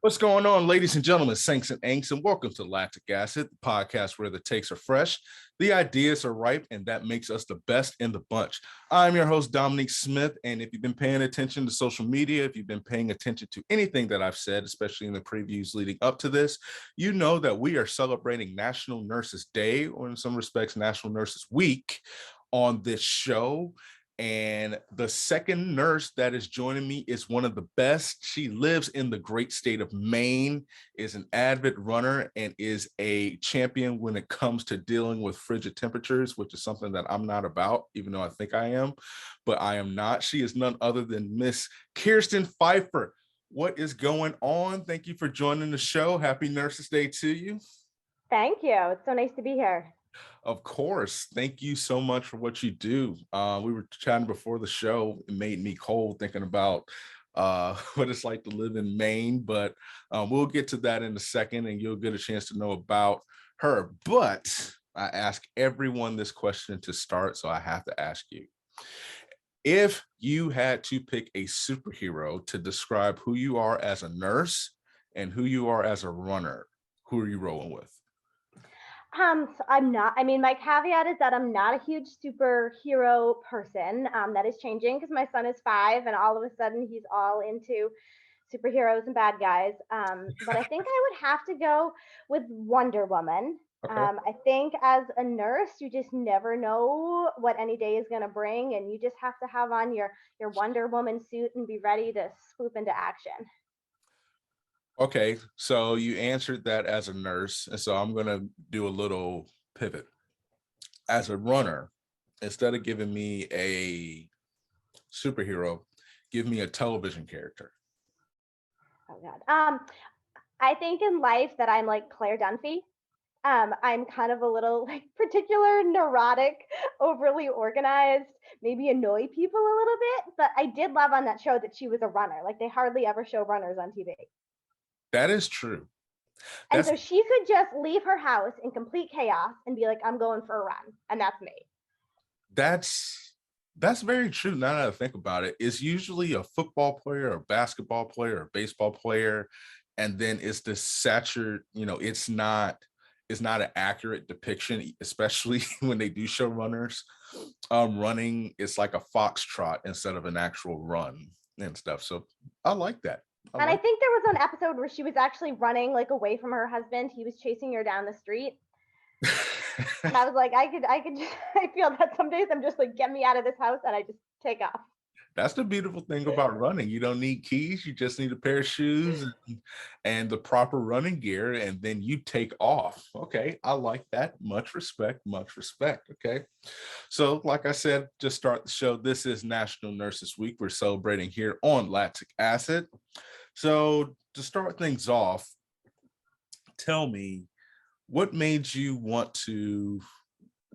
What's going on, ladies and gentlemen, saints and ain'ts, and welcome to Lactic Acid, the podcast where the takes are fresh, the ideas are ripe, and that makes us the best in the bunch. I'm your host, Dominique Smith, and if you've been paying attention to social media, if you've been paying attention to anything that I've said, especially in the previews leading up to this, you know that we are celebrating National Nurses Day, or in some respects, National Nurses Week on this show. And the second nurse that is joining me is one of the best. She lives in the great state of Maine, is an avid runner, and is a champion when it comes to dealing with frigid temperatures, which is something that I'm not about, even though I think I am, but I am not. She is none other than Miss Kiersten Pfeifer. What is going on? Thank you for joining the show. Happy Nurses Day to you. Thank you. It's so nice to be here. Of course. Thank you so much for what you do. We were chatting before the show. It made me cold thinking about what it's like to live in Maine, but we'll get to that in a second and you'll get a chance to know about her. But I ask everyone this question to start, so I have to ask you. If you had to pick a superhero to describe who you are as a nurse and who you are as a runner, who are you rolling with? So my caveat is that I'm not a huge superhero person. That is changing because my son is 5 and all of a sudden he's all into superheroes and bad guys. But I think I would have to go with Wonder Woman. Okay. I think as a nurse, you just never know what any day is going to bring. And you just have to have on your Wonder Woman suit and be ready to swoop into action. Okay, so you answered that as a nurse, and so I'm going to do a little pivot. As a runner, instead of giving me a superhero, give me a television character. Oh, God. I think in life that I'm like Claire Dunphy. I'm kind of a little like particular, neurotic, overly organized, maybe annoy people a little bit. But I did love on that show that she was a runner. Like they hardly ever show runners on TV. That is true. And so she could just leave her house in complete chaos and be like, I'm going for a run. And that's me. That's very true. Now that I think about it, it's usually a football player, a basketball player, a baseball player. And then it's this saturated, it's not an accurate depiction, especially when they do show runners running. It's like a foxtrot instead of an actual run and stuff. So I like that. I think there was an episode where she was actually running like away from her husband. He was chasing her down the street. And I was like, I feel that some days I'm just like, get me out of this house, and I just take off. That's the beautiful thing about running. You don't need keys. You just need a pair of shoes and the proper running gear, and then you take off. Okay, I like that. Much respect, much respect. Okay, so like I said, just start the show. This is National Nurses Week. We're celebrating here on Lactic Acid. So to start things off, tell me, what made you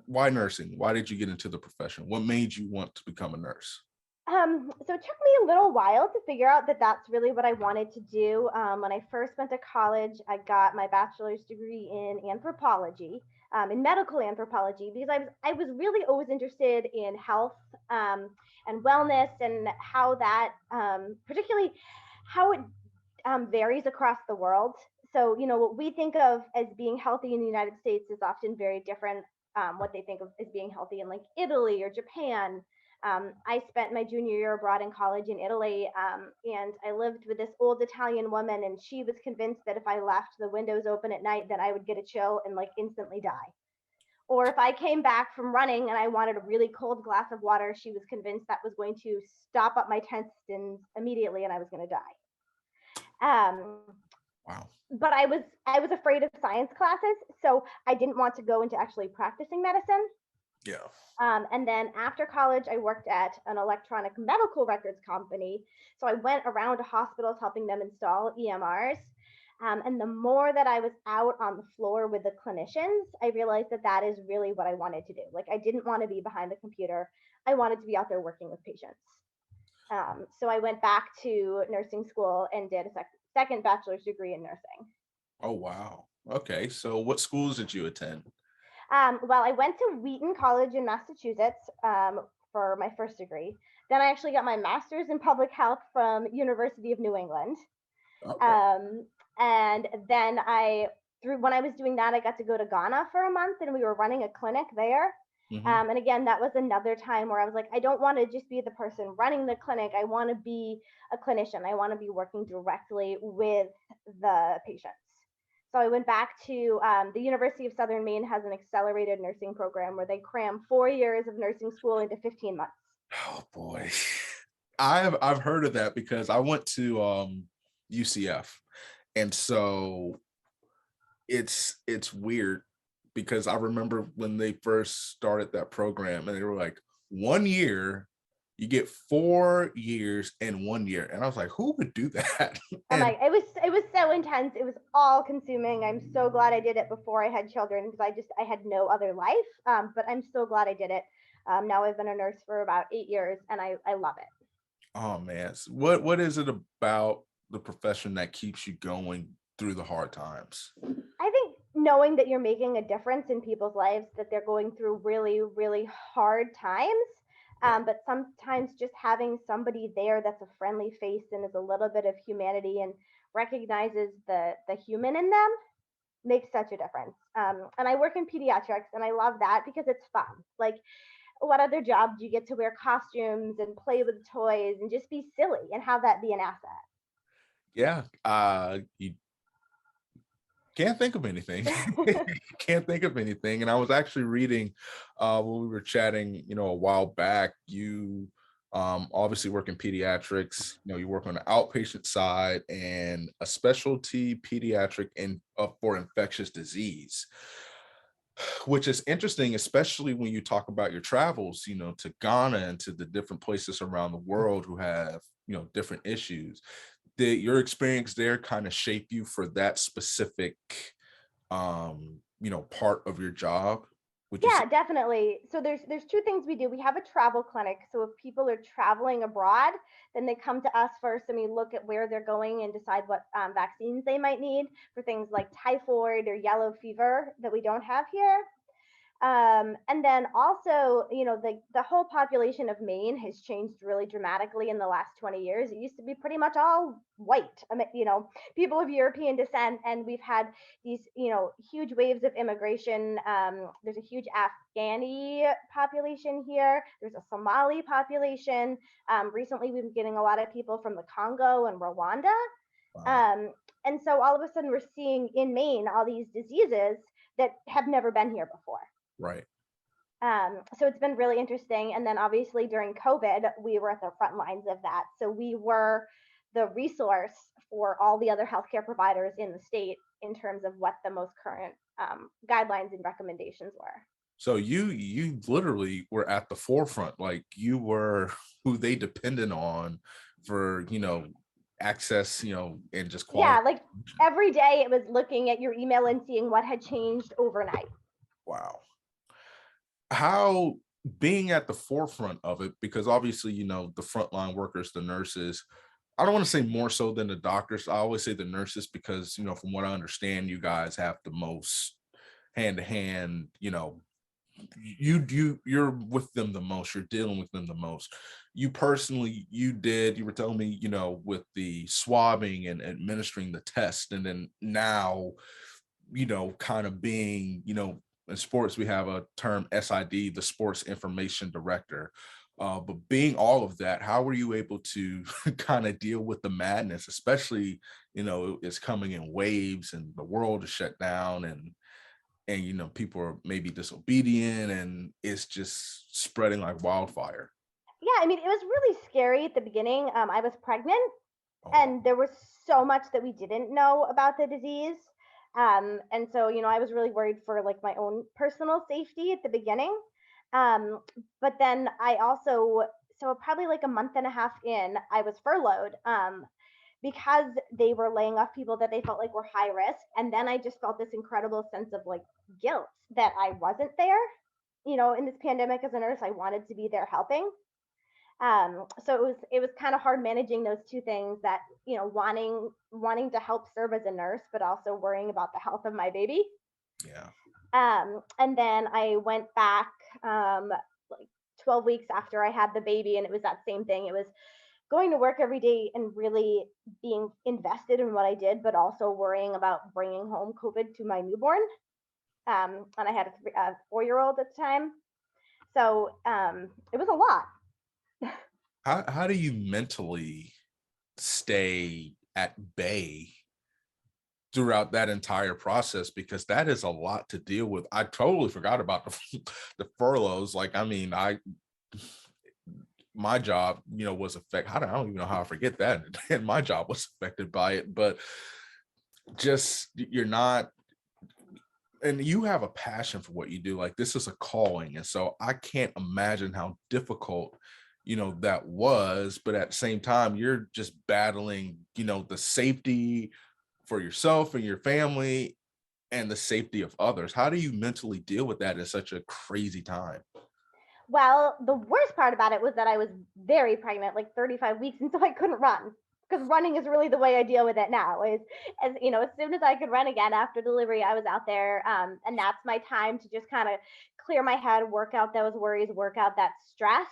why nursing? Why did you get into the profession? What made you want to become a nurse? So it took me a little while to figure out that that's really what I wanted to do. When I first went to college, I got my bachelor's degree in anthropology, in medical anthropology, because I was really always interested in health and wellness and how that, particularly how it varies across the world. So, what we think of as being healthy in the United States is often very different what they think of as being healthy in like Italy or Japan. I spent my junior year abroad in college in Italy, and I lived with this old Italian woman, and she was convinced that if I left the windows open at night, that I would get a chill and like instantly die. Or if I came back from running and I wanted a really cold glass of water, she was convinced that was going to stop up my intestines immediately and I was going to die. Wow. But I was afraid of science classes, so I didn't want to go into actually practicing medicine. Yeah. And then after college, I worked at an electronic medical records company. So I went around to hospitals helping them install EMRs. And the more that I was out on the floor with the clinicians, I realized that that is really what I wanted to do. Like I didn't want to be behind the computer. I wanted to be out there working with patients. So I went back to nursing school and did a second bachelor's degree in nursing. Oh, wow. Okay. So what schools did you attend? Well, I went to Wheaton College in Massachusetts for my first degree. Then I actually got my master's in public health from University of New England. Okay. And then when I was doing that, I got to go to Ghana for a month, and we were running a clinic there. Hmm. And again, that was another time where I was like, I don't want to just be the person running the clinic. I want to be a clinician. I want to be working directly with the patients. So I went back to the University of Southern Maine has an accelerated nursing program where they cram 4 years of nursing school into 15 months. Oh boy. I've heard of that because I went to UCF. And so it's weird because I remember when they first started that program and they were like 1 year, you get 4 years in 1 year. And I was like, who would do that? Oh And my, it was so intense. It was all consuming. I'm so glad I did it before I had children because I had no other life. But I'm so glad I did it. Now I've been a nurse for about 8 years, and I love it. oh man, what is it about the profession that keeps you going through the hard times? I think knowing that you're making a difference in people's lives, that they're going through really, really hard times. Yeah. But sometimes just having somebody there that's a friendly face and is a little bit of humanity and recognizes the human in them makes such a difference. And I work in pediatrics, and I love that because it's fun. Like, what other job do you get to wear costumes and play with toys and just be silly and have that be an asset? Yeah. You can't think of anything. Can't think of anything. And I was actually reading when we were chatting, a while back, you obviously work in pediatrics, you work on the outpatient side and a specialty pediatric for infectious disease, which is interesting, especially when you talk about your travels, to Ghana and to the different places around the world who have, different issues. Did your experience there kind of shape you for that specific, part of your job? Would you say? Yeah, definitely. So there's two things we do. We have a travel clinic. So if people are traveling abroad, then they come to us first, and we look at where they're going and decide what vaccines they might need for things like typhoid or yellow fever that we don't have here. And then also, the whole population of Maine has changed really dramatically in the last 20 years. It used to be pretty much all white, people of European descent, and we've had these, huge waves of immigration. There's a huge Afghani population here. There's a Somali population. Recently, we've been getting a lot of people from the Congo and Rwanda. Wow. Um, and so all of a sudden, we're seeing in Maine all these diseases that have never been here before. Right. So it's been really interesting. And then obviously during COVID, we were at the front lines of that. So we were the resource for all the other healthcare providers in the state in terms of what the most current guidelines and recommendations were. So you literally were at the forefront, like you were who they depended on for, access, and just Yeah, quality. like every day it was looking at your email and seeing what had changed overnight. Wow. How being at the forefront of it, because obviously, the frontline workers, the nurses, I don't want to say more so than the doctors. I always say the nurses because, from what I understand, you guys have the most hand to hand, you're with them the most, you're dealing with them the most. You personally, you were telling me, with the swabbing and administering the test, and then now, kind of being, in sports, we have a term SID, the sports information director. But being all of that, how were you able to kind of deal with the madness, especially, it's coming in waves and the world is shut down and people are maybe disobedient and it's just spreading like wildfire. Yeah, I mean, it was really scary at the beginning. I was pregnant, Oh wow. and there was so much that we didn't know about the disease. And so, I was really worried for like my own personal safety at the beginning. Um, but then I also, so probably like a month and a half in, I was furloughed because they were laying off people that they felt like were high risk. And then I just felt this incredible sense of like guilt that I wasn't there, in this pandemic as a nurse. I wanted to be there helping. So it was kind of hard managing those two things, that wanting to help serve as a nurse but also worrying about the health of my baby. Yeah. And then I went back like 12 weeks after I had the baby, and it was that same thing. It was going to work every day and really being invested in what I did, but also worrying about bringing home COVID to my newborn. And I had a 4-year-old at the time. So it was a lot. How do you mentally stay at bay throughout that entire process? Because that is a lot to deal with. I totally forgot about the furloughs. Like, I mean, my job, was affected. I don't even know how I forget that. And my job was affected by it, but just you're not, and you have a passion for what you do. Like, this is a calling. And so I can't imagine how difficult, that was. But at the same time, you're just battling, the safety for yourself and your family and the safety of others. How do you mentally deal with that in such a crazy time? Well, the worst part about it was that I was very pregnant, like 35 weeks, and so I couldn't run. Because running is really the way I deal with it now. Is as as soon as I could run again after delivery, I was out there, and that's my time to just kind of clear my head, work out those worries, work out that stress,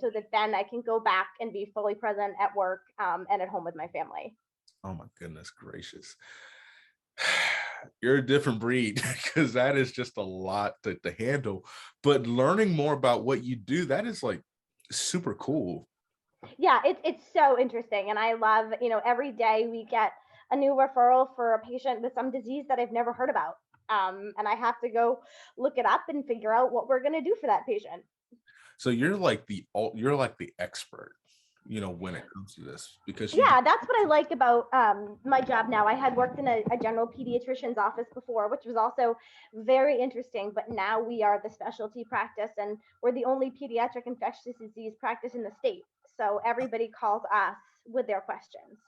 so that then I can go back and be fully present at work, and at home with my family. Oh my goodness gracious. You're a different breed, because that is just a lot to handle. But learning more about what you do, that is like super cool. Yeah, it's so interesting, and I love, every day we get a new referral for a patient with some disease that I've never heard about, and I have to go look it up and figure out what we're going to do for that patient. So you're like the expert, when it comes to this, because you do. Yeah, that's what I like about my job now. I had worked in a general pediatrician's office before, which was also very interesting, but now we are the specialty practice, and we're the only pediatric infectious disease practice in the state. So everybody calls us with their questions.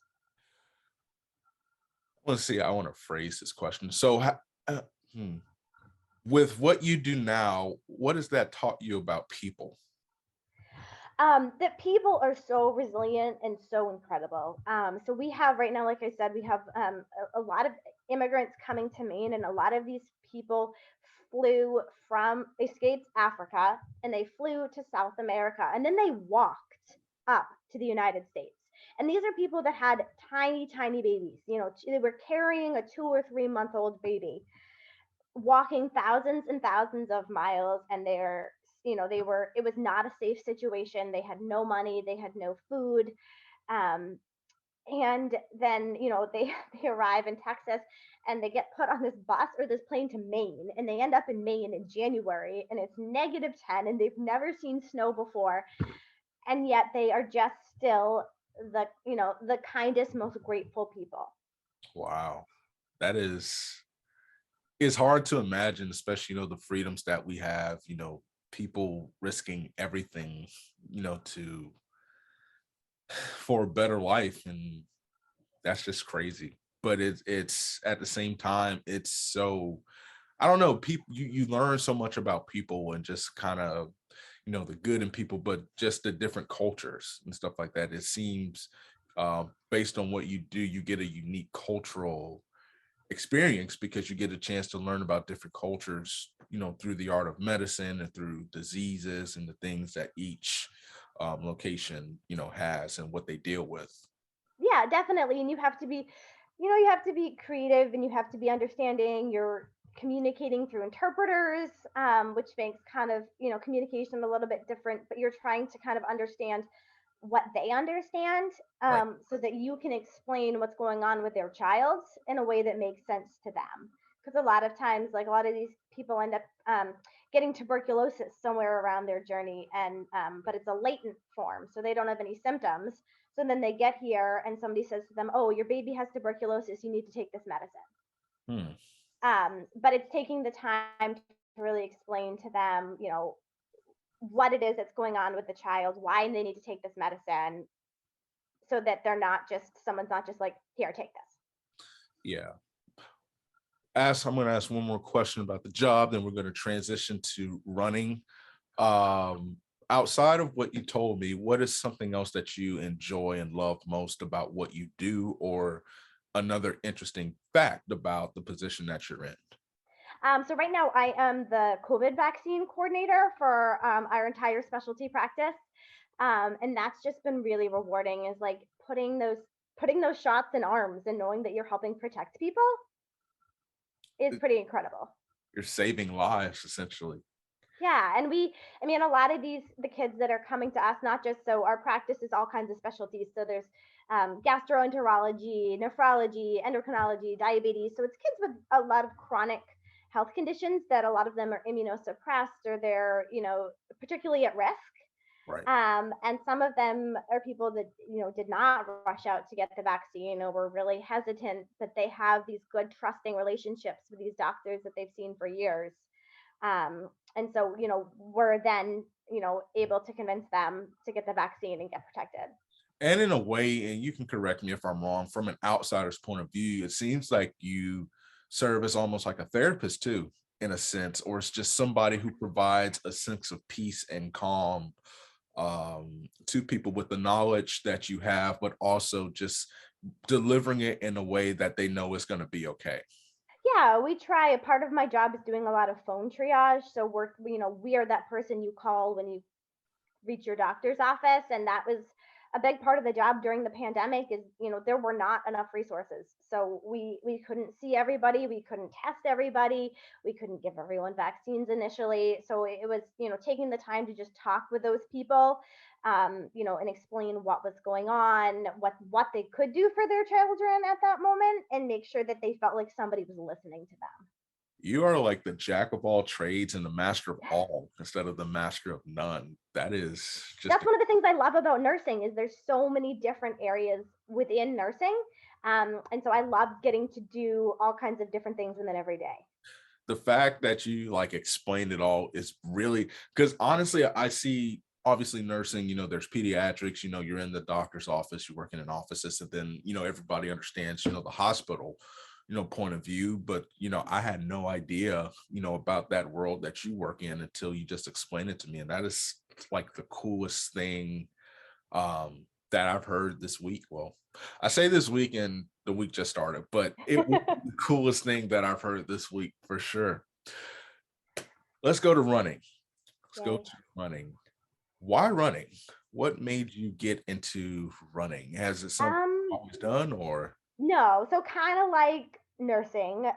Let's see, I want to phrase this question. So uh, hmm, with what you do now, what has that taught you about people? That people are so resilient and so incredible. So we have right now, like I said, we have a lot of immigrants coming to Maine, and a lot of these people they escaped Africa and they flew to South America, and then they walked up to the United States. And these are people that had tiny, tiny babies. They were carrying a 2 or 3 month old baby, walking thousands and thousands of miles, and it was not a safe situation. They had no money, they had no food, um, and then they they arrive in Texas, and they get put on this bus or this plane to Maine, and they end up in Maine in January, and it's -10, and they've never seen snow before, and yet they are just still the kindest, most grateful people. Wow, that is hard to imagine, especially the freedoms that we have. People risking everything, to for a better life, and that's just crazy. But it's at the same time, it's so, I don't know, people, you learn so much about people, and just kind of, the good in people, but just the different cultures and stuff like that. It seems, based on what you do, you get a unique cultural experience, because you get a chance to learn about different cultures, through the art of medicine and through diseases and the things that each location, has, and what they deal with. Yeah, definitely. And you have to be creative, and you have to be understanding. You're communicating through interpreters, which makes kind of, communication a little bit different, but you're trying to kind of understand what they understand, Right. so that you can explain what's going on with their child in a way that makes sense to them. Because a lot of times, like, a lot of these people end up getting tuberculosis somewhere around their journey, and but it's a latent form, so they don't have any symptoms. So then they get here, and somebody says to them, "Oh, your baby has tuberculosis. You need to take this medicine." Hmm. But it's taking the time to really explain to them, what it is that's going on with the child, why they need to take this medicine, so that someone's not just like, "Here, take this." Yeah. I'm going to ask one more question about the job, then we're going to transition to running. Um, Outside of what you told me, what is something else that you enjoy and love most about what you do, or another interesting fact about the position that you're in? So right now I am the COVID vaccine coordinator for our entire specialty practice. And that's just been really rewarding, is like putting those shots in arms and knowing that you're helping protect people is pretty incredible. You're saving lives essentially. Yeah, and I mean, a lot of the kids that are coming to us, not just, so our practice is all kinds of specialties. So there's gastroenterology, nephrology, endocrinology, diabetes. So it's kids with a lot of chronic health conditions that a lot of them are immunosuppressed, or they're, particularly at risk. Right. And some of them are people that, did not rush out to get the vaccine, or were really hesitant, but they have these good, trusting relationships with these doctors that they've seen for years. And so, we're then, able to convince them to get the vaccine and get protected. And in a way, and you can correct me if I'm wrong, from an outsider's point of view, it seems like you serve as almost like a therapist too, in a sense, or it's just somebody who provides a sense of peace and calm to people with the knowledge that you have, but also just delivering it in a way that they know is going to be okay. Yeah, we try. A part of my job is doing a lot of phone triage. So we are that person you call when you reach your doctor's office. And that was a big part of the job during the pandemic. Is, there were not enough resources, so we couldn't see everybody, we couldn't test everybody, we couldn't give everyone vaccines initially. So it was, taking the time to just talk with those people, and explain what was going on, what they could do for their children at that moment, and make sure that they felt like somebody was listening to them. You are like the jack of all trades and the master of all instead of the master of none. That is just That's one of the things I love about nursing, is there's so many different areas within nursing. And so I love getting to do all kinds of different things in it every day. the fact that you like explained it all is really, because honestly, I see obviously nursing, there's pediatrics, you're in the doctor's office, you're working in offices, and then, everybody understands, the hospital, point of view. But, I had no idea, about that world that you work in until you just explained it to me. And that is like the coolest thing that I've heard this week. Well, I say this week and the week just started, but it was the coolest thing that I've heard this week for sure. Let's go to running. Let's go Yay. to running. Why running? What made you get into running? Has it something Um, you've always done or? no, so kind of like nursing.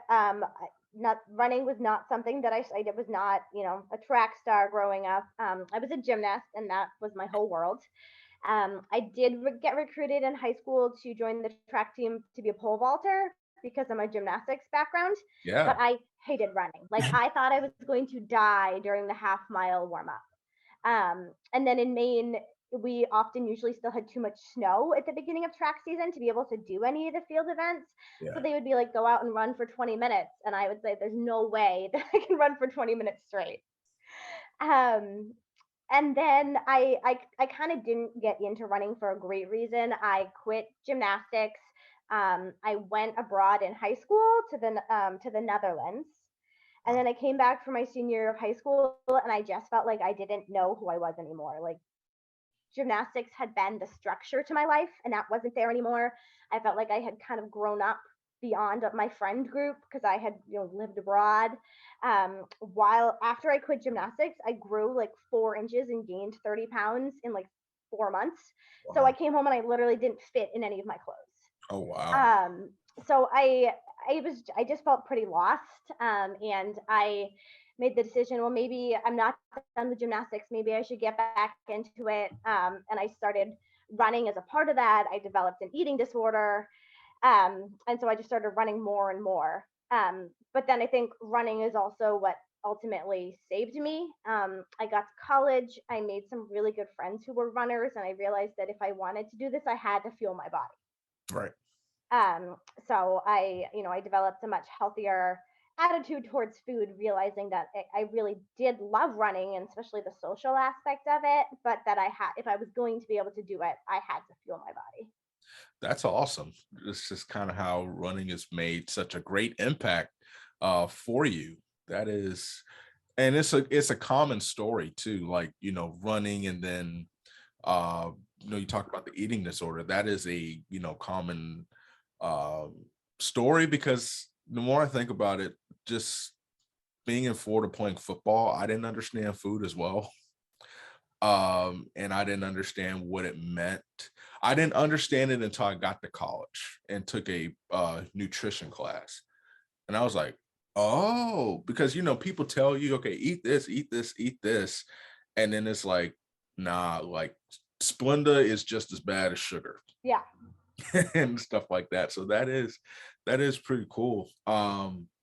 Not running was not something that I was not, a track star growing up. I was a gymnast, and that was my whole world. I did get recruited in high school to join the track team to be a pole vaulter because of my gymnastics background, but Yeah. I hated running. Like, I thought I was going to die during the half mile warm up. And then in Maine, we often usually still had too much snow at the beginning of track season to be able to do any of the field events. So Yeah. they would be like, go out and run for 20 minutes. And I would say, there's no way that I can run for 20 minutes straight. Um, and then I kind of didn't get into running for a great reason. I quit gymnastics. I went abroad in high school to the Netherlands, and then I came back for my senior year of high school, and I just felt like I didn't know who I was anymore. Like, gymnastics had been the structure to my life, and that wasn't there anymore. I felt like I had kind of grown up beyond my friend group because I had, lived abroad. While after I quit gymnastics, I grew like 4 inches and gained 30 pounds in like 4 months. So I Wow. came home and I literally didn't fit in any of my clothes. Oh, wow. So I just felt pretty lost. And I made the decision, well, maybe I'm not done with gymnastics, maybe I should get back into it. And I started running as a part of that. I developed an eating disorder, and so I just started running more and more. But then I think running is also what ultimately saved me. I got to college, I made some really good friends who were runners, and I realized that if I wanted to do this, I had to fuel my body. Right. Um, so I developed a much healthier attitude towards food, realizing that I really did love running, and especially the social aspect of it, but that if I was going to be able to do it, I had to fuel my body. That's awesome. It's just kind of how running has made such a great impact for you. That is, and it's a common story too, like, running, and then you talk about the eating disorder. That is a, common um story, because the more I think about it, just being in Florida playing football, I didn't understand food as well. And I didn't understand what it meant. I didn't understand it until I got to college and took a nutrition class. And I was like, oh, because people tell you, okay, eat this, eat this, eat this. And then it's like, nah, like Splenda is just as bad as sugar. Yeah. And stuff like that. So that is pretty cool.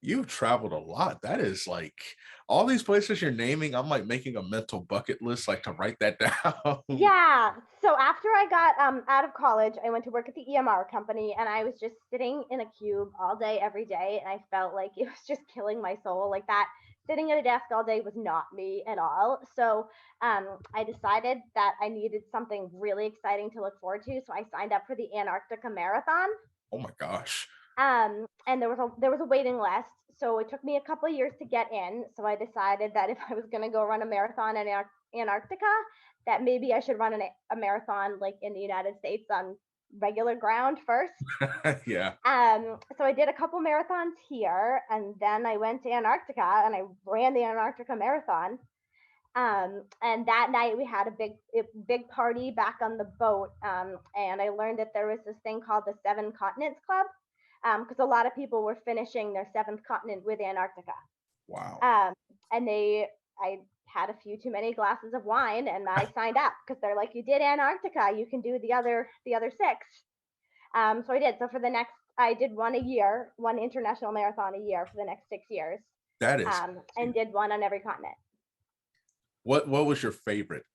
You've traveled a lot. That is like all these places you're naming, I'm like making a mental bucket list, like to write that down. Yeah. So after I got out of college, I went to work at the EMR company, and I was just sitting in a cube all day, every day, and I felt like it was just killing my soul. Like that, sitting at a desk all day was not me at all. So I decided that I needed something really exciting to look forward to. So I signed up for the Antarctica Marathon. Oh my gosh. And there was a waiting list, so it took me a couple of years to get in. So I decided that if I was going to go run a marathon in Antarctica, that maybe I should run a marathon like in the United States on regular ground first. Yeah. So I did a couple marathons here, and then I went to Antarctica and I ran the Antarctica Marathon. And that night we had a big party back on the boat, and I learned that there was this thing called the Seven Continents Club, because a lot of people were finishing their seventh continent with Antarctica. Wow. And I had a few too many glasses of wine, and I signed up because they're like, you did Antarctica, you can do the other six. So I did. So I did one international marathon a year for the next 6 years. That is and did one on every continent. What was your favorite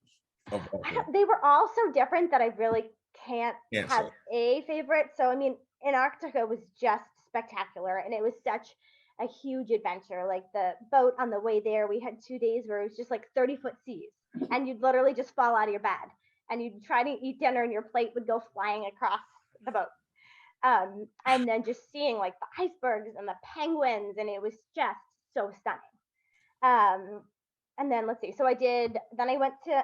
of all? They were all so different that I really can't have a favorite. So I mean, Antarctica was just spectacular, and it was such a huge adventure. Like the boat on the way there, we had 2 days where it was just like 30-foot seas, and you'd literally just fall out of your bed, and you'd try to eat dinner, and your plate would go flying across the boat. And then just seeing like the icebergs and the penguins, and it was just so stunning. And then let's see. So then I went to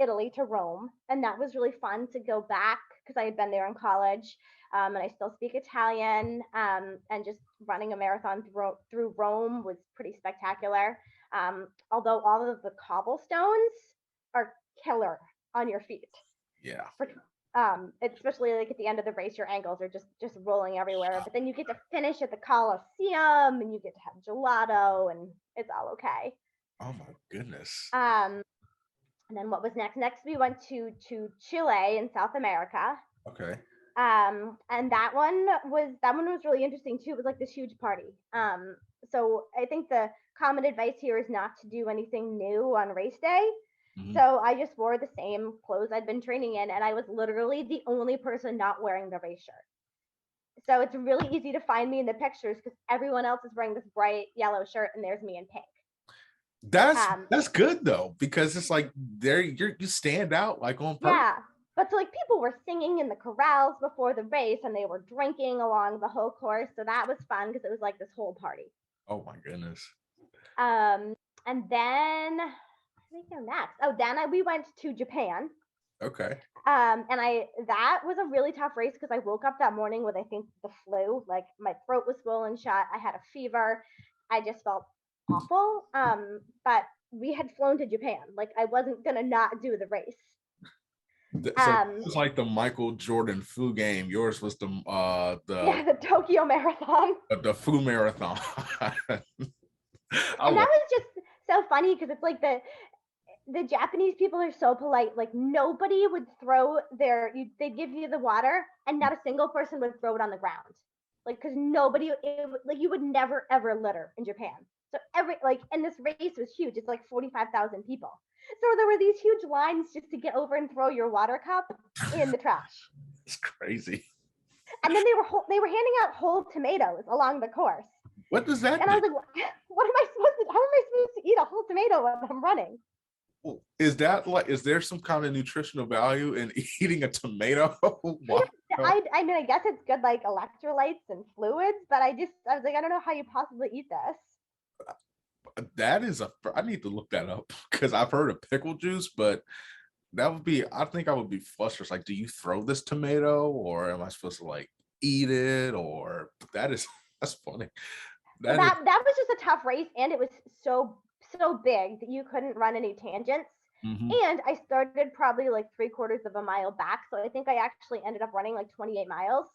Italy, to Rome, and that was really fun to go back because I had been there in college, and I still speak Italian. And just running a marathon through Rome was pretty spectacular. Although all of the cobblestones are killer on your feet. Yeah. Especially like at the end of the race, your ankles are just rolling everywhere. But then you get to finish at the Colosseum, and you get to have gelato, and it's all okay. Oh my goodness. And then what was next? Next we went to Chile in South America. Okay. And that one was really interesting too. It was like this huge party. So I think the common advice here is not to do anything new on race day. Mm-hmm. So I just wore the same clothes I'd been training in, and I was literally the only person not wearing the race shirt. So it's really easy to find me in the pictures because everyone else is wearing this bright yellow shirt, and there's me in pink. That's good though, because it's like you stand out like on purpose. Yeah, but so like people were singing in the corrals before the race, and they were drinking along the whole course, so that was fun because it was like this whole party. Oh my goodness. And then where did we go next? Oh, then we went to Japan. Okay. And that was a really tough race because I woke up that morning with, I think, the flu. Like my throat was swollen shut. I had a fever. I just felt awful. But we had flown to Japan. Like I wasn't gonna not do the race. So it's like the Michael Jordan flu game. Yours was the Tokyo Marathon. The flu marathon. And that was just so funny because it's like the Japanese people are so polite. Like nobody would throw they'd give you the water, and not a single person would throw it on the ground. Like because you would never ever litter in Japan. So and this race was huge. It's like 45,000 people. So there were these huge lines just to get over and throw your water cup in the trash. It's crazy. And then they were handing out whole tomatoes along the course. What does that mean? I was like, how am I supposed to eat a whole tomato when I'm running? Is there some kind of nutritional value in eating a tomato? Wow. I mean, I guess it's good, like electrolytes and fluids, but I was like, I don't know how you possibly eat this. I need to look that up because I've heard of pickle juice, but I think I would be flustered. Like, do you throw this tomato, or am I supposed to like eat it? Or that's funny. That was just a tough race, and it was so big that you couldn't run any tangents. Mm-hmm. And I started probably like 3/4 of a mile back. So I think I actually ended up running like 28 miles.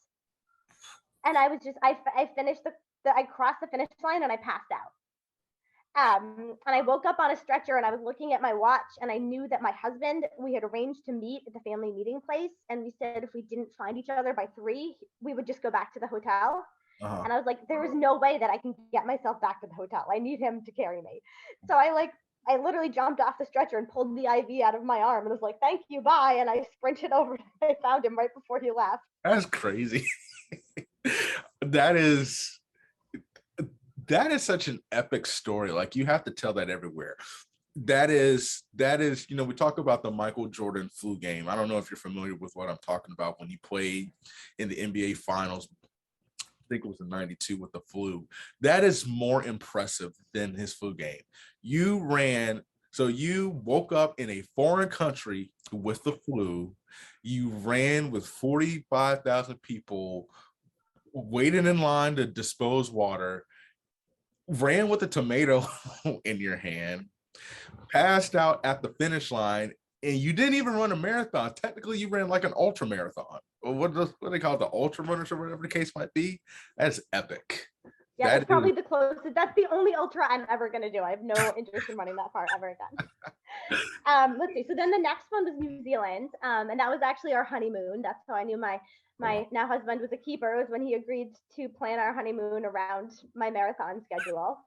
And I was just, I finished I crossed the finish line and I passed out. And I woke up on a stretcher and I was looking at my watch and I knew that my husband, we had arranged to meet at the family meeting place. And we said if we didn't find each other by 3, we would just go back to the hotel. Uh-huh. And I was like, there is no way that I can get myself back to the hotel. I need him to carry me. So I literally jumped off the stretcher and pulled the IV out of my arm and was like, thank you, bye. And I sprinted over and I found him right before he left. That's crazy. that is such an epic story. Like, you have to tell that everywhere. That is, we talk about the Michael Jordan flu game. I don't know if you're familiar with what I'm talking about, when he played in the NBA finals. I think it was in 92 with the flu. That is more impressive than his flu game. You woke up in a foreign country with the flu. You ran with 45,000 people waiting in line to dispose water, ran with a tomato in your hand, passed out at the finish line, and you didn't even run a marathon. Technically, you ran like an ultra marathon. What do they call it? The ultra runners, or whatever the case might be. That's epic. Yeah, that's probably the closest. That's the only ultra I'm ever going to do. I have no interest in running that far ever again. Let's see. So then the next one was New Zealand. And that was actually our honeymoon. That's how I knew my now husband was a keeper, was when he agreed to plan our honeymoon around my marathon schedule.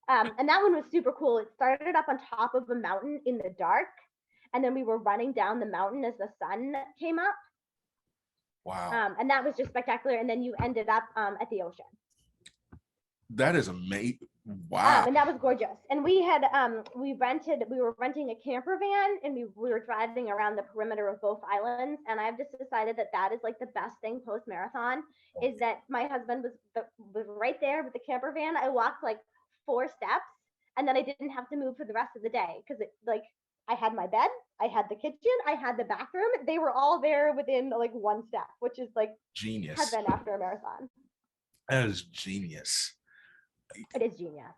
And that one was super cool. It started up on top of a mountain in the dark. And then we were running down the mountain as the sun came up. Wow. And that was just spectacular. And then you ended up at the ocean. That is amazing. Wow. And that was gorgeous. And we had we were renting a camper van, and we were driving around the perimeter of both islands. And I've just decided that is like the best thing post marathon, is that my husband was right there with the camper van. I walked like 4 steps, and then I didn't have to move for the rest of the day, because I had my bed, I had the kitchen, I had the bathroom. They were all there within like 1 step, which is like genius. Heaven after a marathon. That is genius. It is genius.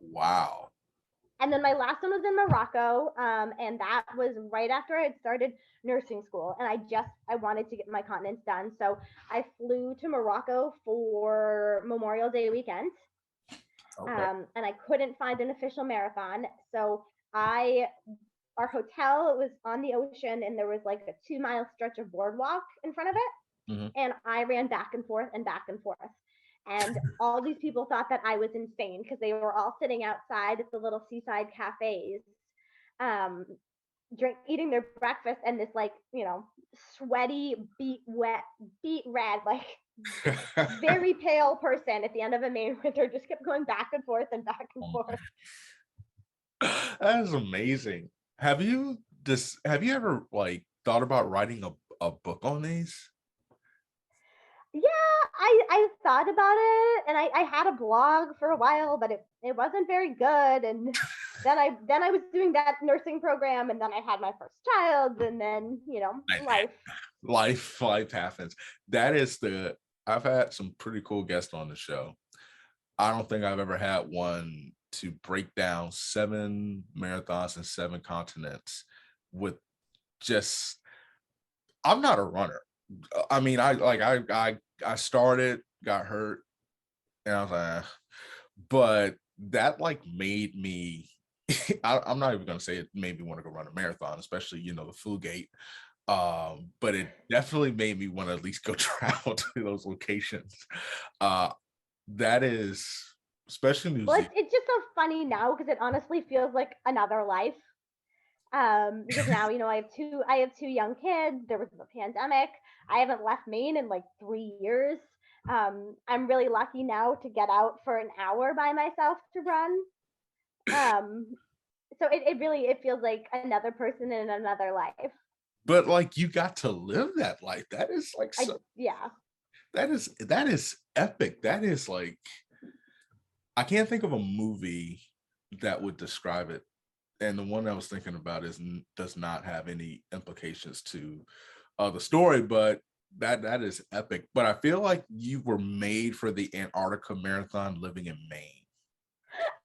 Wow. And then my last one was in Morocco, and that was right after I had started nursing school, and I wanted to get my continence done, so I flew to Morocco for Memorial Day weekend. Okay. And I couldn't find an official marathon, so our hotel was on the ocean, and there was like a 2-mile stretch of boardwalk in front of it, mm-hmm. And I ran back and forth and back and forth. And all these people thought that I was insane, because they were all sitting outside at the little seaside cafes, eating their breakfast, and this sweaty, beet red, very pale person at the end of a main winter just kept going back and forth and back and forth. That is amazing. Have you ever thought about writing a book on these? Yeah, I thought about it, and I had a blog for a while, but it wasn't very good. And then I was doing that nursing program, and then I had my first child, and then life happens. I've had some pretty cool guests on the show. I don't think I've ever had one to break down 7 marathons and 7 continents with just. I'm not a runner. I mean, I started, got hurt, and I was like, but that made me. I'm not even gonna say it made me want to go run a marathon, especially the flu gate. But it definitely made me want to at least go travel to those locations. That is, especially New Zealand. It's just so funny now, because it honestly feels like another life. Because now I have two young kids. There was the pandemic. I haven't left Maine in 3 years. I'm really lucky now to get out for an hour by myself to run. So it feels like another person in another life. But you got to live that life. That is yeah. That is epic. That is I can't think of a movie that would describe it. And the one I was thinking about does not have any implications to the story, but that is epic. But I feel like you were made for the Antarctica Marathon living in Maine.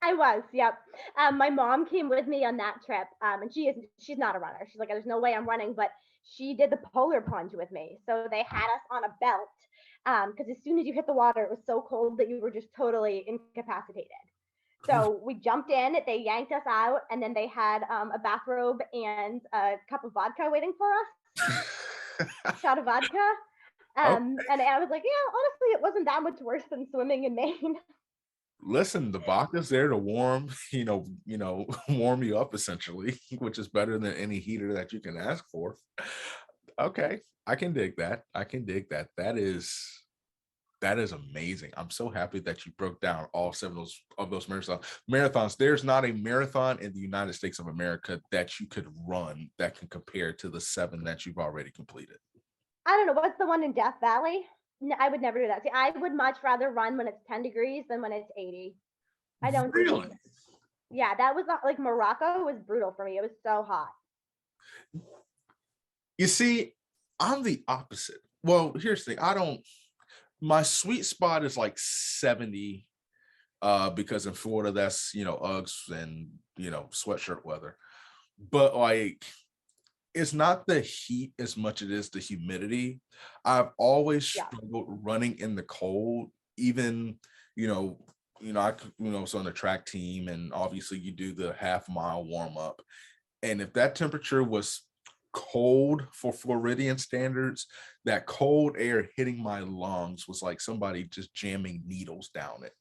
I was, yep. My mom came with me on that trip, and she's not a runner. She's like, there's no way I'm running, but she did the polar plunge with me. So they had us on a belt, because as soon as you hit the water, it was so cold that you were just totally incapacitated. So we jumped in, they yanked us out, and then they had a bathrobe and a cup of vodka waiting for us, shot of vodka. Oh, And I was like, yeah, honestly, it wasn't that much worse than swimming in Maine. listen, the vodka's there to warm, warm you up essentially, which is better than any heater that you can ask for. Okay, I can dig that. I can dig that. That is amazing. I'm so happy that you broke down all seven of those marathons. There's not a marathon in the United States of America that you could run that can compare to the seven that you've already completed. I don't know, what's the one in Death Valley? No, I would never do that. See, I would much rather run when it's 10 degrees than when it's 80. I don't Really? do, yeah, that was like Morocco was brutal for me. It was so hot. You see, I'm the opposite. Well, here's the thing. My sweet spot is like 70, because in Florida, that's, Uggs and, sweatshirt weather. But like, it's not the heat as much as it is the humidity. I've always Yeah. struggled running in the cold, even, I was on the track team, and obviously you do the half mile warm up. And if that temperature was cold for Floridian standards, that cold air hitting my lungs was like somebody just jamming needles down it.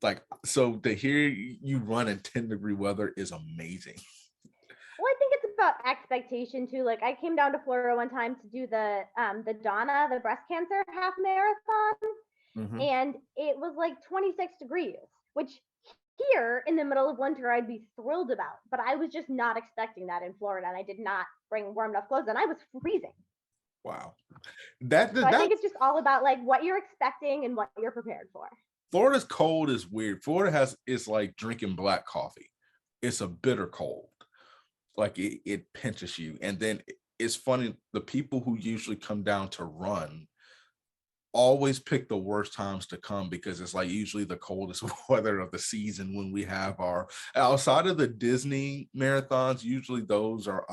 Like, so to hear you run in 10-degree weather is amazing. Well, I think it's about expectation too. Like I came down to Florida one time to do the Donna, the breast cancer half marathon, Mhm. and it was like 26 degrees, which here in the middle of winter I'd be thrilled about. But I was just not expecting that in Florida, and I did not bring warm enough clothes, and I was freezing. Wow. That So I that think it's just all about like what you're expecting and what you're prepared for. Florida's cold is weird. Florida is like drinking black coffee. It's a bitter cold. Like it pinches you. And then it's funny, the people who usually come down to run always pick the worst times to come, because it's like usually the coldest weather of the season when we have our, outside of the Disney marathons, usually those are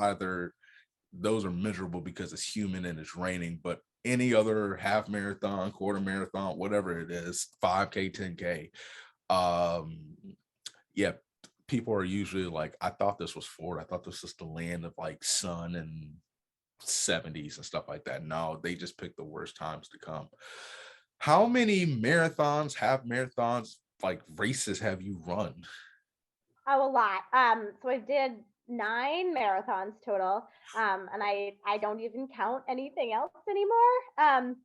miserable because it's humid and it's raining. But any other half marathon, quarter marathon, whatever it is, 5K, 10K, yeah, people are usually like, I thought this was Florida. I thought this was the land of like sun and 70s and stuff like that. No, they just pick the worst times to come. How many marathons, half marathons, like races have you run? Oh, a lot. So I did 9 marathons total. And I don't even count anything else anymore.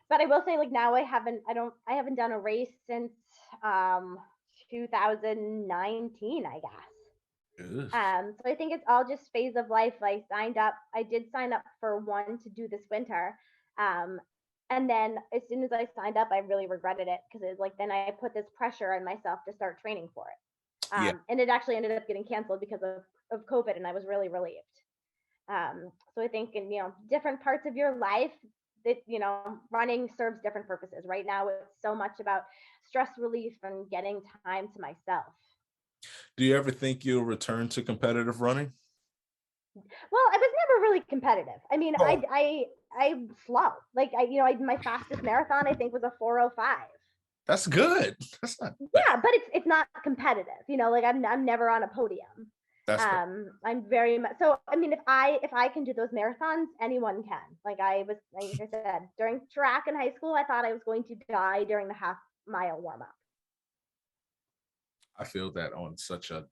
But I will say, like now I haven't done a race since um 2019, I guess. Ugh. So I think it's all just phase of life. I did sign up for one to do this winter. Um, and then as soon as I signed up, I really regretted it because it's like then I put this pressure on myself to start training for it. Yeah. And it actually ended up getting canceled because of COVID, and I was really relieved. So I think in different parts of your life that running serves different purposes. Right now, it's so much about stress relief and getting time to myself. Do you ever think you'll return to competitive running? Well, I was never really competitive. I mean, Oh, I'm slow. Like my fastest marathon I think was a 4:05. that's good. That's not bad. Yeah, but it's not competitive. Like I'm never on a podium. That's fair. I'm very much so. I mean, if I can do those marathons, anyone can. Like I said, during track in high school, I thought I was going to die during the half mile warm up. I feel that on such a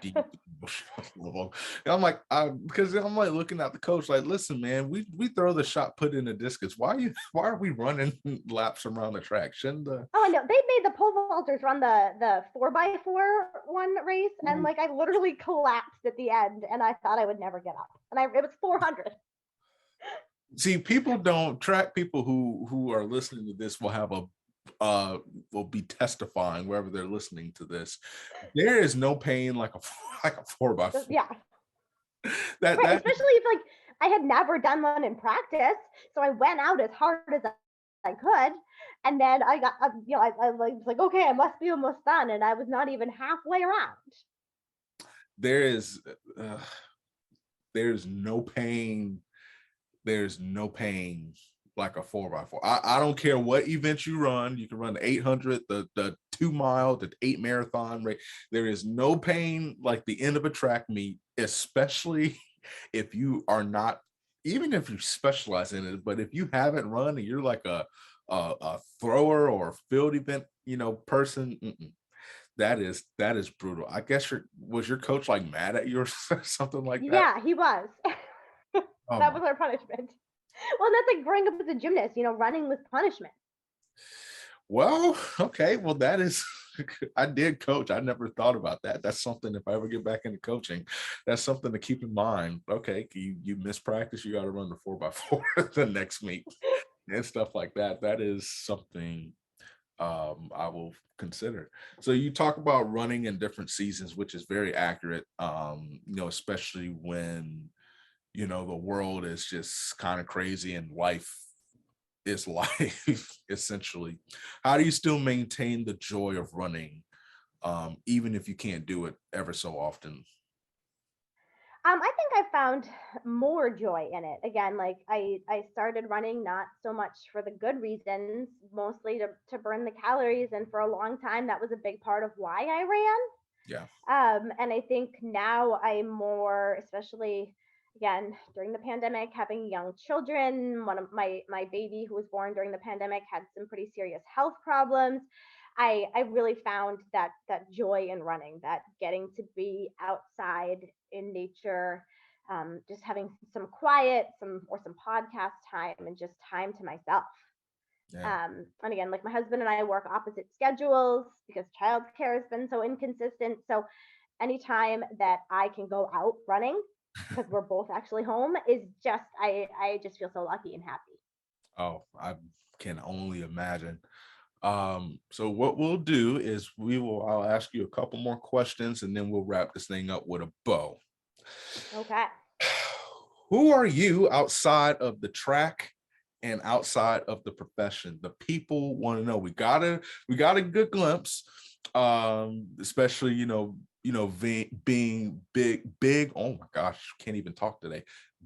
deep emotional level. And I'm like, because I'm like looking at the coach, like, listen, man, we throw the shot put in the discus. Why are we running laps around the track? Shouldn't the Oh, I know. They made the pole vaulters run the 4x4 one race, and like I literally collapsed at the end, and I thought I would never get up. And it was 400. see, people don't track, people who are listening to this will be testifying wherever they're listening to this. There is no pain like a like a 4x4. Yeah, That right. that Especially if like I had never done one in practice, so I went out as hard as I could. And then I got, I was like, okay, I must be almost done. And I was not even halfway around. There is, there's no pain. There's no pain like a 4x4. I don't care what event you run. You can run the 800, the 2 mile, the 8 marathon rate. There is no pain like the end of a track meet, especially if you are not, even if you specialize in it, but if you haven't run and you're like a thrower or field event, person, that is brutal. I guess was your coach like mad at you or something like that? Yeah, he was. Oh That my. was our punishment. Well, that's like growing up as a gymnast, running was punishment. Well, okay. Well, that is, I did coach. I never thought about that. That's something, if I ever get back into coaching, that's something to keep in mind. Okay, you miss practice, you got to run the 4x4 the next meet and stuff like that. That is something I will consider. So you talk about running in different seasons, which is very accurate, especially when, the world is just kind of crazy and life is life essentially. How do you still maintain the joy of running, even if you can't do it ever so often? I think I found more joy in it. Again, like I started running not so much for the good reasons, mostly to burn the calories. And for a long time, that was a big part of why I ran. Yeah. And I think now I'm more, especially again during the pandemic, having young children. One of my baby who was born during the pandemic had some pretty serious health problems. I really found that joy in running, that getting to be outside in nature, just having some quiet, some podcast time, and just time to myself. Yeah. And again, like my husband and I work opposite schedules because childcare has been so inconsistent. So anytime that I can go out running because we're both actually home is just I just feel so lucky and happy. Oh, I can only imagine. So what we'll do is I'll ask you a couple more questions and then we'll wrap this thing up with a bow. Okay. Who are you outside of the track and outside of the profession? The people want to know. We got a good glimpse, especially being big. Oh my gosh, can't even talk today.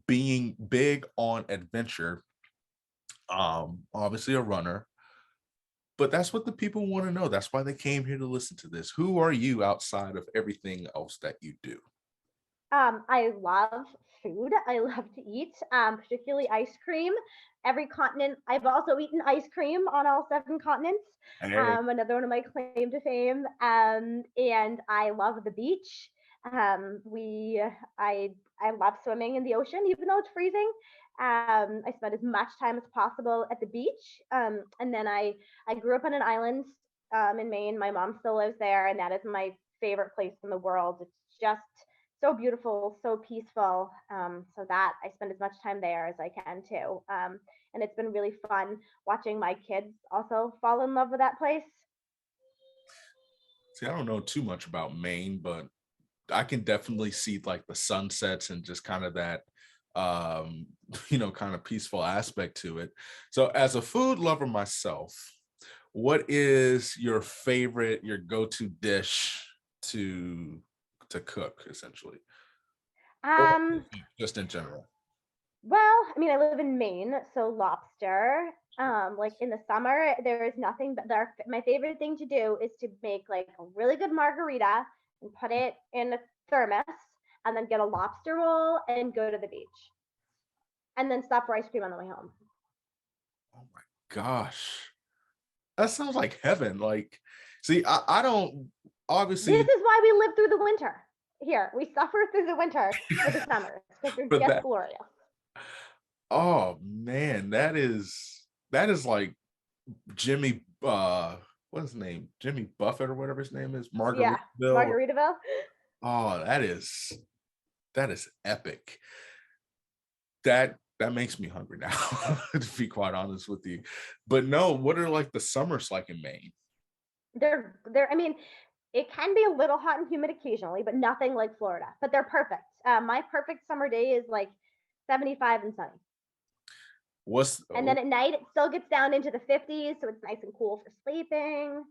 Being big on adventure. Obviously a runner. But that's what the people want to know. That's why they came here to listen to this. Who are you outside of everything else that you do? I love food. I love to eat, particularly ice cream. Every continent. I've also eaten ice cream on all 7 continents. Hey. Another one of my claim to fame. And I love the beach. We I love swimming in the ocean, even though it's freezing. I spend as much time as possible at the beach. And then I grew up on an island in Maine. My mom still lives there, and that is my favorite place in the world. It's just so beautiful, so peaceful. So that I spend as much time there as I can too. And it's been really fun watching my kids also fall in love with that place. See, I don't know too much about Maine, but I can definitely see like the sunsets and just kind of that kind of peaceful aspect to it. So as a food lover myself, what is your go-to dish to cook essentially? Or Um, just in general? well, I mean, I live in Maine, so lobster. Like in the summer, there is nothing but my favorite thing to do is to make like a really good margarita and put it in a thermos and then get a lobster roll and go to the beach and then stop for ice cream on the way home. Oh my gosh. That sounds like heaven. Like, see, I don't This obviously is why we live through the winter here. We suffer through the winter for the summers because they're for just that. glorious. Oh man, that is like Jimmy what's his name? Jimmy Buffett or whatever his name is, Yeah, Margaritaville. Margaritaville. Oh, that is epic. That makes me hungry now, to be quite honest with you. But no, what are like the summers like in Maine? They're. I mean, it can be a little hot and humid occasionally, but nothing like Florida. But they're perfect. My perfect summer day is like 75 and sunny. And then at night, it still gets down into the 50s, so it's nice and cool for sleeping.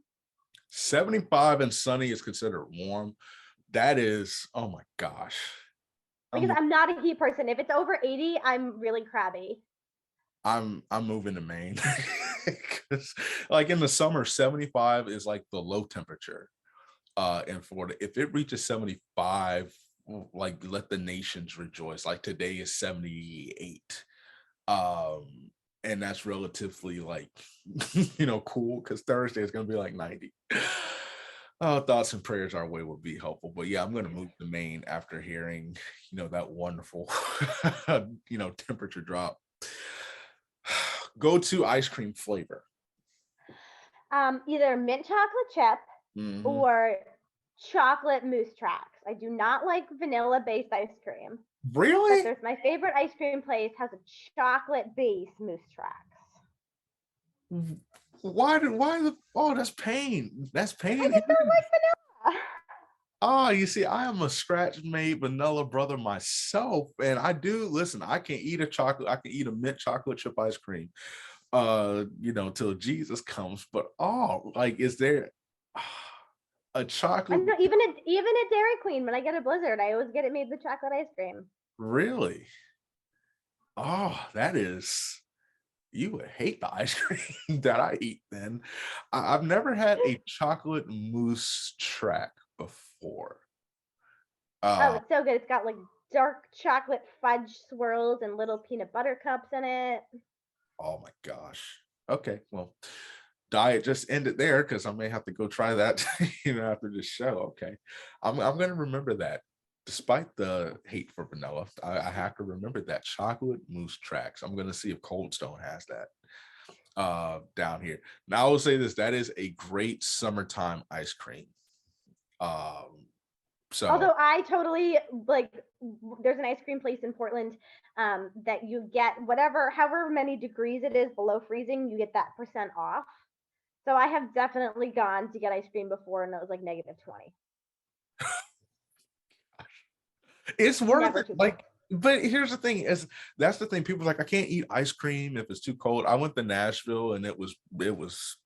75 and sunny is considered warm. That is, oh my gosh. Because I'm not a heat person. If it's over 80, I'm really crabby. I'm moving to Maine. Because like in the summer, 75 is like the low temperature in Florida. If it reaches 75, like let the nations rejoice. Like today is 78. And that's relatively like cool, because Thursday is gonna be like 90. Thoughts and prayers our way would be helpful. But yeah, I'm gonna move to Maine after hearing that wonderful temperature drop. Go to ice cream flavor. Either mint chocolate chip or chocolate mousse tracks. I do not like vanilla based ice cream. Really? But there's my favorite ice cream place has a chocolate base mousse tracks. Oh, that's pain. That's pain. I just don't like vanilla. Oh, you see, I am a scratch made vanilla brother myself. And I do listen, I can eat a mint chocolate chip ice cream till Jesus comes. But is there a chocolate? No, even at Dairy Queen, when I get a Blizzard, I always get it made with chocolate ice cream. Really? Oh, that is, you would hate the ice cream that I eat then. I've never had a chocolate mousse track before. It's so good. It's got like dark chocolate fudge swirls and little peanut butter cups in it. Oh my gosh. Okay, well, diet just ended there, because I may have to go try that after this show. Okay, I'm gonna remember that. Despite the hate for vanilla, I have to remember that chocolate mousse tracks. I'm gonna see if Cold Stone has that down here. Now I will say this: that is a great summertime ice cream. So although I totally there's an ice cream place in Portland that you get however many degrees it is below freezing, you get that % off. So I have definitely gone to get ice cream before and it was like -20. It's worth it. But here's the thing: that's the thing. People are like, I can't eat ice cream if it's too cold. I went to Nashville and it was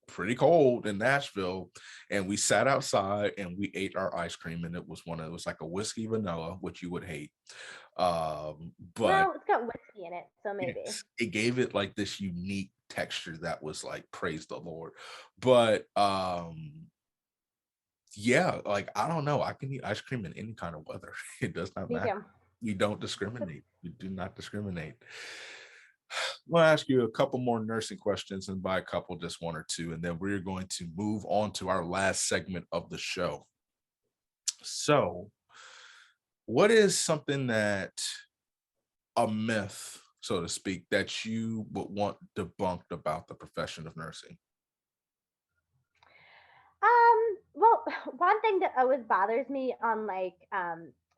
pretty cold in Nashville, and we sat outside and we ate our ice cream, and it was like a whiskey vanilla, which you would hate. But it's got whiskey in it, so maybe it gave it like this unique texture that was like, praise the Lord. But yeah, like I don't know. I can eat ice cream in any kind of weather. It does not matter. too. You don't discriminate. You do not discriminate. I'm going to ask you a couple more nursing questions, and by a couple, just one or two, and then we're going to move on to our last segment of the show. So, what is something that a myth, so to speak, that you would want debunked about the profession of nursing? Well, one thing that always bothers me on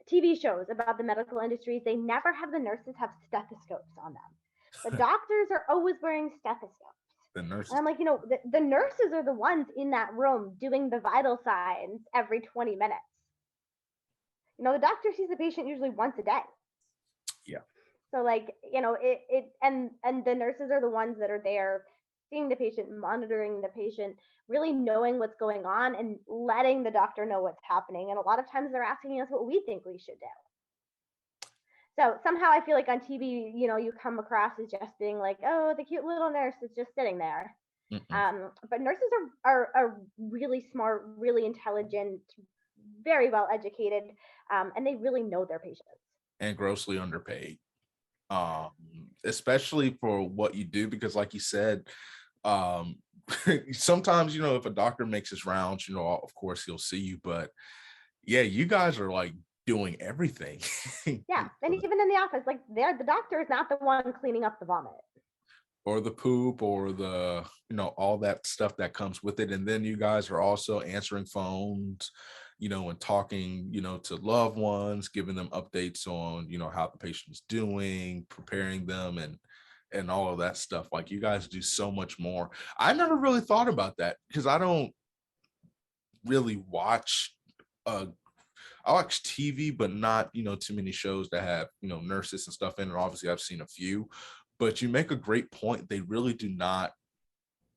TV shows about the medical industry is they never have the nurses have stethoscopes on them. The doctors are always wearing stethoscopes. The nurses. And I'm like, the nurses are the ones in that room doing the vital signs every 20 minutes. The doctor sees the patient usually once a day. Yeah. So and the nurses are the ones that are there seeing the patient, monitoring the patient, really knowing what's going on and letting the doctor know what's happening. And a lot of times they're asking us what we think we should do. So somehow I feel like on TV, you come across as just being like, oh, the cute little nurse is just sitting there. But nurses are really smart, really intelligent, very well educated, and they really know their patients. And grossly underpaid. Especially for what you do, because like you said, sometimes if a doctor makes his rounds, of course he'll see you, but yeah, you guys are like doing everything. Yeah, and even in the office, like the doctor is not the one cleaning up the vomit or the poop or the all that stuff that comes with it. And then you guys are also answering phones, and talking, to loved ones, giving them updates on, how the patient's doing, preparing them, and all of that stuff. Like, you guys do so much more. I never really thought about that, because I don't really watch I watch TV, but not, too many shows that have, nurses and stuff in it. Obviously, I've seen a few, But you make a great point. They really do not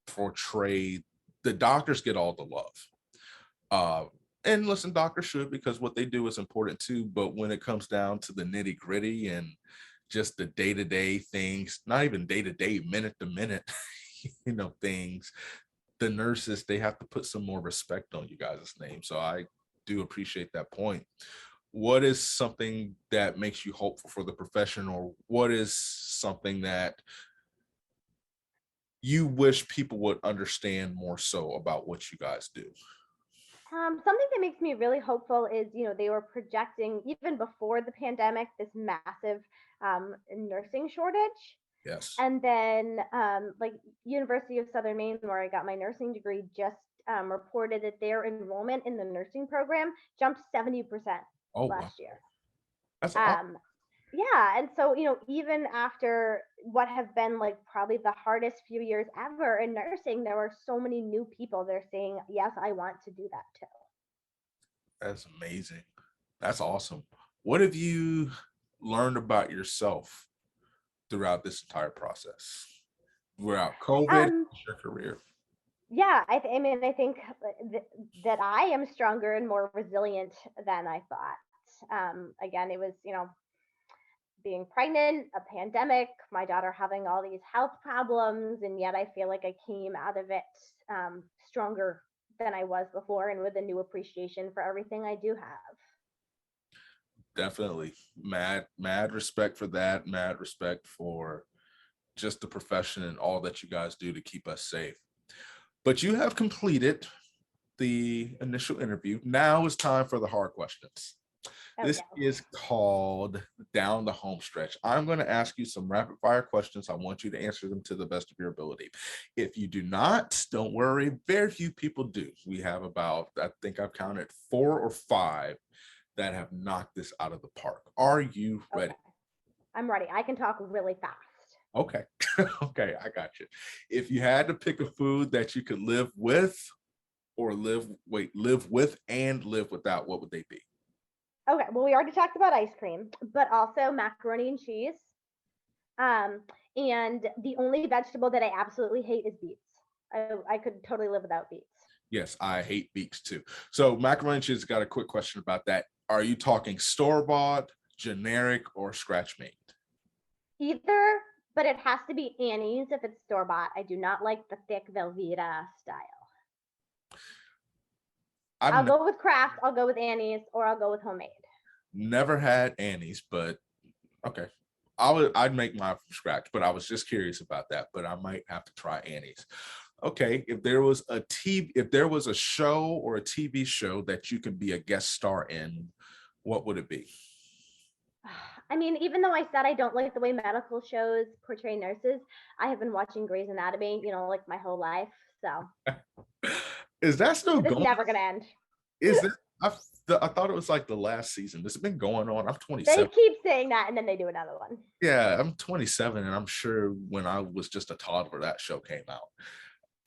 portray, the doctors get all the love. And listen, doctors should, because what they do is important too. But when it comes down to the nitty gritty and just the day-to-day things, not even day-to-day, minute to minute, things, the nurses, they have to put some more respect on you guys' name. So I do appreciate that point. What is something that makes you hopeful for the profession, or what is something that you wish people would understand more so about what you guys do? Something that makes me really hopeful is, they were projecting even before the pandemic this massive nursing shortage. Yes. And then like University of Southern Maine, where I got my nursing degree, just reported that their enrollment in the nursing program jumped 70% last year. That's awesome. Yeah. And so, even after what have been like probably the hardest few years ever in nursing, there were so many new people that are saying, yes, I want to do that too. That's amazing. That's awesome. What have you learned about yourself throughout this entire process, throughout COVID, your career? Yeah, I think that I am stronger and more resilient than I thought. Again, it was, being pregnant, a pandemic, my daughter having all these health problems, and yet I feel like I came out of it stronger than I was before, and with a new appreciation for everything I do have. Definitely. Mad respect for that. Mad respect for just the profession and all that you guys do to keep us safe. But you have completed the initial interview. Now it's time for the hard questions. This is called Down the Home Stretch. I'm going to ask you some rapid fire questions. I want you to answer them to the best of your ability. If you do not, don't worry. Very few people do. We have about, I think I've counted 4 or 5 that have knocked this out of the park. Are you ready? Okay. I'm ready. I can talk really fast. Okay. Okay, I got you. If you had to pick a food that you could live with or live with and live without, what would they be? Okay, well, we already talked about ice cream, but also macaroni and cheese. And the only vegetable that I absolutely hate is beets. I could totally live without beets. Yes, I hate beets too. So macaroni and cheese, got a quick question about that. Are you talking store-bought, generic, or scratch-made? Either, but it has to be Annie's if it's store-bought. I do not like the thick Velveeta style. I'll go with Kraft, I'll go with Annie's, or I'll go with homemade. Never had Annie's, but okay. I'd make mine from scratch, but I was just curious about that, but I might have to try Annie's. Okay, if there was a show or a TV show that you could be a guest star in, what would it be? I mean, even though I said I don't like the way medical shows portray nurses, I have been watching Grey's Anatomy, like my whole life. So is that still going? It's never gonna end. Is it? I thought it was like the last season. This has been going on. I'm 27. They keep saying that, and then they do another one. Yeah, I'm 27, and I'm sure when I was just a toddler, that show came out.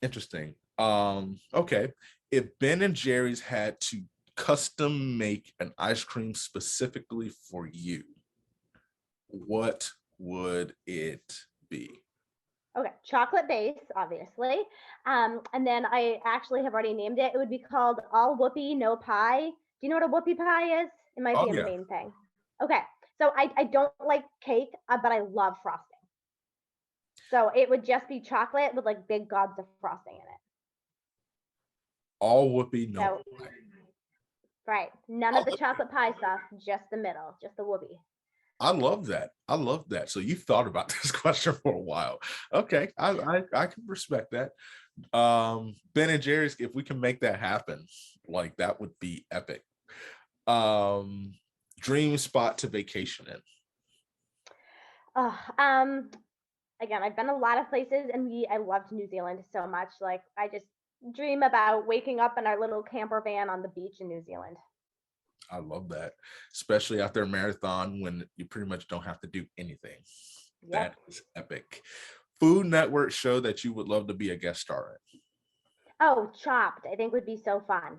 Interesting. Okay. If Ben and Jerry's had to custom make an ice cream specifically for you, what would it be? Okay, chocolate base, obviously. And then I actually have already named it. It would be called All Whoopie, No Pie. Do you know what a whoopie pie is? It might be in the main thing. Okay, so I don't like cake, but I love frosting. So it would just be chocolate with like big gobs of frosting in it. All whoopie, no pie. Right. None of the chocolate pie stuff, just the middle, just the whoopie. I love that. So you thought about this question for a while. Okay, I can respect that. Ben and Jerry's, if we can make that happen, like that would be epic. Dream spot to vacation in. Again, I've been a lot of places, and I loved New Zealand so much. Like I just dream about waking up in our little camper van on the beach in New Zealand. I love that, especially after a marathon when you pretty much don't have to do anything. Yep. That is epic. Food Network show that you would love to be a guest star in. Oh, Chopped, I think would be so fun.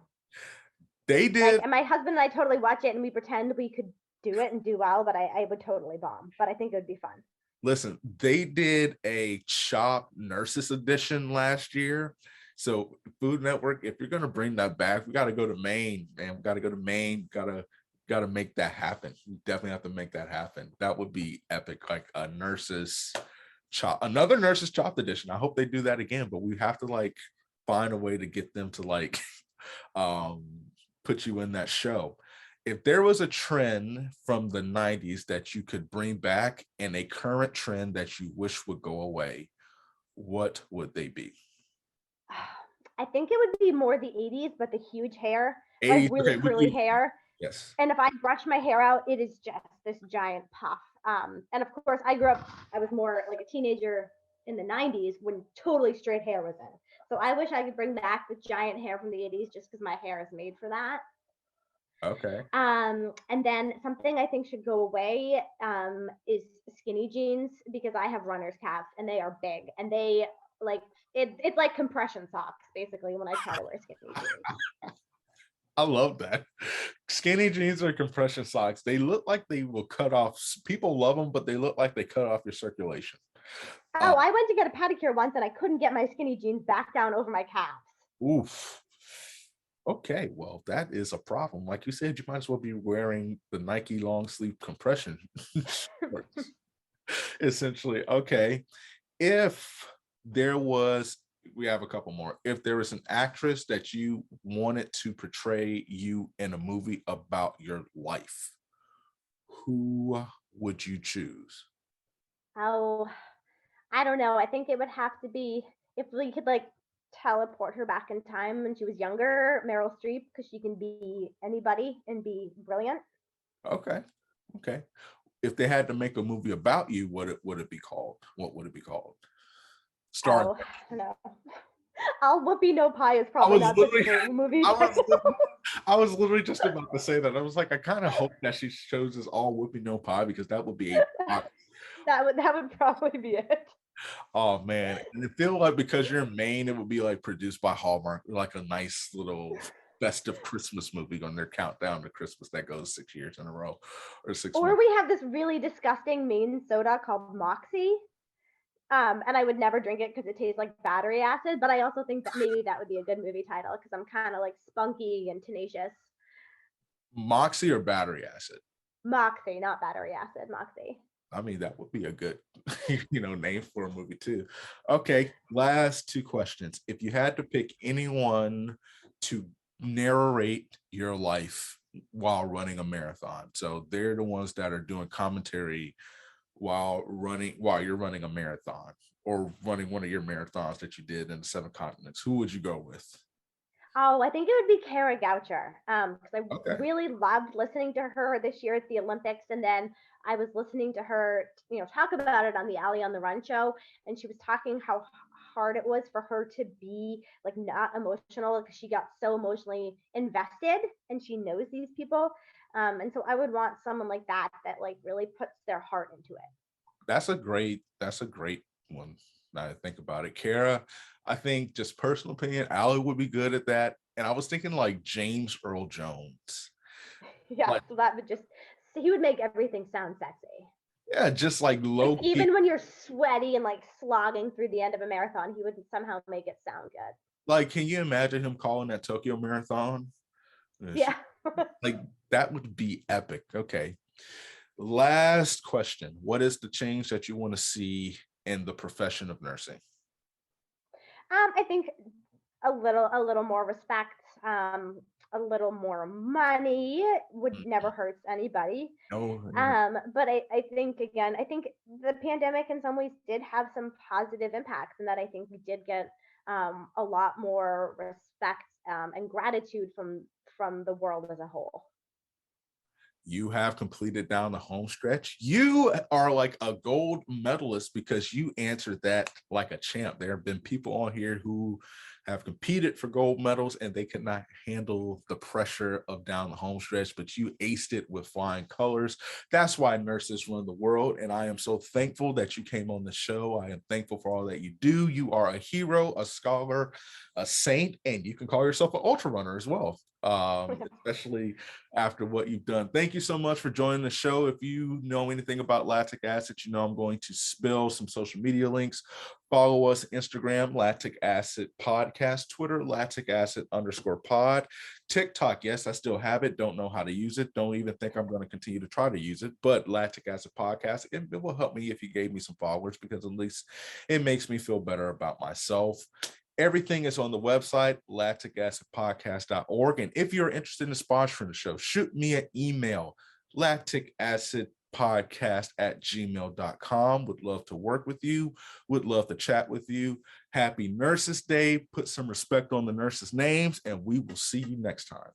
They did. And my husband and I totally watch it, and we pretend we could do it and do well, but I would totally bomb. But I think it would be fun. Listen, they did a Chop Nurses edition last year. So Food Network, if you're gonna bring that back, we got to go to Maine, man. We got to go to Maine. Got to make that happen. We definitely have to make that happen. That would be epic, like a Nurses Chop, another Nurses Chopped edition. I hope they do that again, but we have to like find a way to get them to like put you in that show. If there was a trend from the 90s that you could bring back and a current trend that you wish would go away, what would they be? I think it would be more the 80s, but the huge hair, like 80s, really okay, curly hair. yes. And if I brush my hair out, it is just this giant puff. And of course, I was more like a teenager in the 90s when totally straight hair was in. So I wish I could bring back the giant hair from the 80s just because my hair is made for that. Okay. And then something I think should go away is skinny jeans because I have runner's calves and they are big and they like it's like compression socks basically when I try to wear skinny jeans. I love that. Skinny jeans or compression socks, they look like they will cut off. People love them, but they look like they cut off your circulation. Oh, I went to get a pedicure once and I couldn't get my skinny jeans back down over my calves. Oof. Okay, well, that is a problem. Like you said, you might as well be wearing the Nike long sleeve compression shorts. Essentially. Okay. If there was, we have a couple more. If there was an actress that you wanted to portray you in a movie about your life, who would you choose? Oh, I don't know. I think it would have to be if we could like teleport her back in time when she was younger, Meryl Streep, because she can be anybody and be brilliant. Okay. Okay. If they had to make a movie about you, what would it be called? What would it be called? Starring. Oh, no. I'll Whoopi No Pie is probably not such a great movie. I was literally just about to say that. I was like, I kind of hope that she chooses all Whoopi No Pie because that would be that would probably be it. Oh man, and it feel like because you're in Maine, it would be like produced by Hallmark, like a nice little festive Christmas movie on their countdown to Christmas that goes 6 years in a row, or 6 Or months. we have this really disgusting Maine soda called Moxie. And I would never drink it because it tastes like battery acid. But I also think that maybe that would be a good movie title because I'm kind of like spunky and tenacious. Moxie or battery acid? Moxie, not battery acid. Moxie. I mean, that would be a good, name for a movie too. Okay, last two questions. If you had to pick anyone to narrate your life while running a marathon, so they're the ones that are doing commentary while you're running a marathon or running one of your marathons that you did in the 7 continents, who would you go with? Oh, I think it would be Kara Goucher because I really loved listening to her this year at the Olympics. And then I was listening to her, talk about it on the Alley on the Run show. And she was talking how hard it was for her to be like not emotional because she got so emotionally invested and she knows these people. And so I would want someone like that like really puts their heart into it. That's a great one. Now I think about it. Kara, I think just personal opinion, Allie would be good at that. And I was thinking like James Earl Jones. Yeah, like, so that would he would make everything sound sexy. Yeah, just like low key. Even when you're sweaty and like slogging through the end of a marathon, he would somehow make it sound good. Like, can you imagine him calling that Tokyo Marathon? Yeah. Like that would be epic. Okay. Last question. What is the change that you want to see in the profession of nursing? I think a little more respect, a little more money would never hurt anybody. No. But I think the pandemic in some ways did have some positive impacts, and that I think we did get a lot more respect and gratitude from the world as a whole. You have completed down the home stretch. You are like a gold medalist because you answered that like a champ. There have been people on here who have competed for gold medals, and they could not handle the pressure of down the home stretch, but you aced it with flying colors. That's why nurses run the world, and I am so thankful that you came on the show. I am thankful for all that you do. You are a hero, a scholar, a saint, and you can call yourself an ultra runner as well, especially after what you've done. Thank you so much for joining the show. If you know anything about lactic acid, you know I'm going to spill some social media links. Follow us Instagram, Lactic Acid Podcast, Twitter, Lactic Acid _pod, TikTok. Yes, I still have it. Don't know how to use it. Don't even think I'm going to continue to try to use it, but Lactic Acid Podcast. It will help me if you gave me some followers, because at least it makes me feel better about myself. Everything is on the website, lacticacidpodcast.org. And if you're interested in sponsoring the show, shoot me an email, lacticacidpodcast@gmail.com. Would love to work with you. Would love to chat with you. Happy Nurses Day. Put some respect on the nurses' names, and we will see you next time.